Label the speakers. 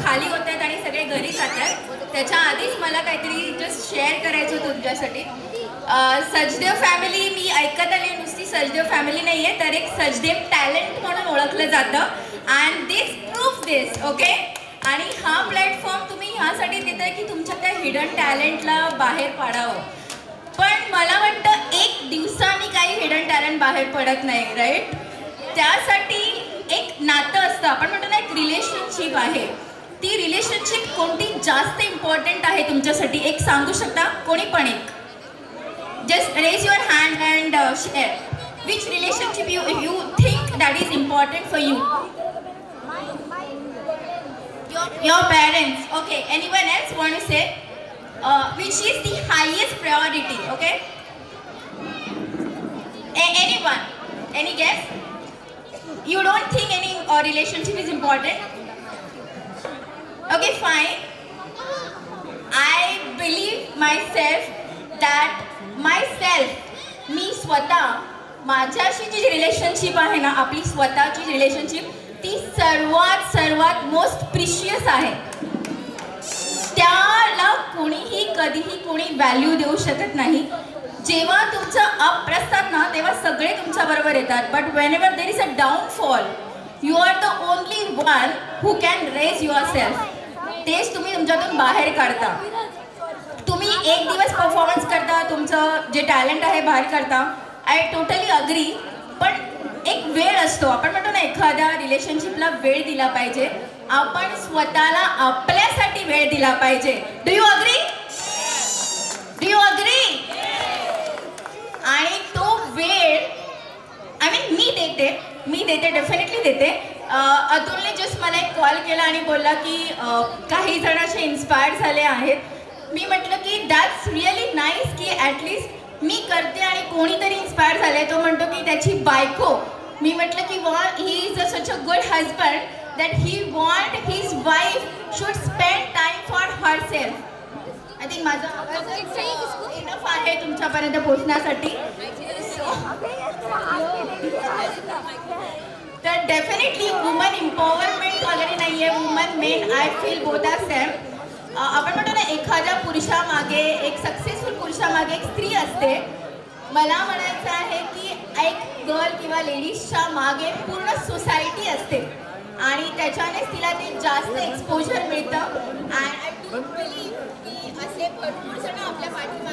Speaker 1: खाली होत आहेत आणि सगळे घरी जातात त्याच्या आधीच मला काहीतरी जस्ट शेअर करायचं होतं तुमच्यासाठी. सचदेव फॅमिली मी ऐकत आली नुसती सचदेव फॅमिली नाही आहे तर एक सचदेव टॅलेंट म्हणून ओळखलं जातं and this proof this okay. आणि हा प्लॅटफॉर्म तुम्ही ह्यासाठी देताय की तुमच्या त्या हिडन टॅलेंटला बाहेर पाडावं. पण मला वाटतं एक दिवसाने काही हिडन टॅलेंट बाहेर पडत नाही राईट. त्यासाठी एक नातं असतं आपण म्हणतो ना एक रिलेशनशिप आहे. ती रिलेशनशिप कोणती जास्त इम्पॉर्टंट आहे तुमच्यासाठी एक सांगू शकता कोणी पण एक. Just raise your hand and share which relationship you think that is important for you. Your parents. Okay. Anyone else want to say? Which is the highest priority? Okay. Anyone? Any guess? You don't think any relationship is important? Okay, fine. I believe myself that मी स्वतः माझ्याशी जी relationship आहे ना आपली स्वतःची relationship ती सर्वात most precious आहे. त्याला कोणीही कधीही कोणी व्हॅल्यू देऊ शकत नाही. जेव्हा तुमचं अप असतात ना तेव्हा सगळे तुमच्या बरोबर येतात but whenever there is a downfall you are the only one who can raise yourself. तेच तुम्ही तुमच्यातून बाहेर काढता. तुम्ही एक दिवस परफॉर्मन्स करता तुमचं जे टॅलेंट आहे बाहेर काढता. I totally agree. पण एक वेळ असतो आपण म्हणतो ना एखाद्या रिलेशनशिपला वेळ दिला पाहिजे. आपण स्वतःला आपल्यासाठी वेळ दिला पाहिजे. Do you agree? Do you agree? आणि तो वेळ आय मीन मी देते डेफिनेटली देते. अतुलने जस्ट मला एक कॉल केला आणि बोलला की काही जण असे इन्स्पायर झाले आहेत. मी म्हटलं की दॅट्स रिअली नाईस की ॲटलिस्ट मी करते आणि कोणीतरी इन्स्पायर झाले. तो म्हणतो की त्याची बायको. मी म्हटलं की he is such a good husband that he want his wife should spend time for her self. I think माझा आवाज इनफ आहे तुमच्यापर्यंत पोहोचण्यासाठी. तर डेफिनेटली वुमन एम्पॉवरमेंट वगैरे नाही आहे. Woman men I feel both are same. आपण म्हणतो ना एखाद्या पुरुषामागे एक सक्सेसफुल पुरुषामागे एक स्त्री असते. मला म्हणायचं आहे की एक गर्ल किंवा लेडीजच्या मागे पूर्ण सोसायटी असते आणि त्याच्यानेच तिला ते जास्त एक्सपोजर मिळतं. अँड आय डू बिलीव्ह की असे भरपूर जण आपल्या पाठी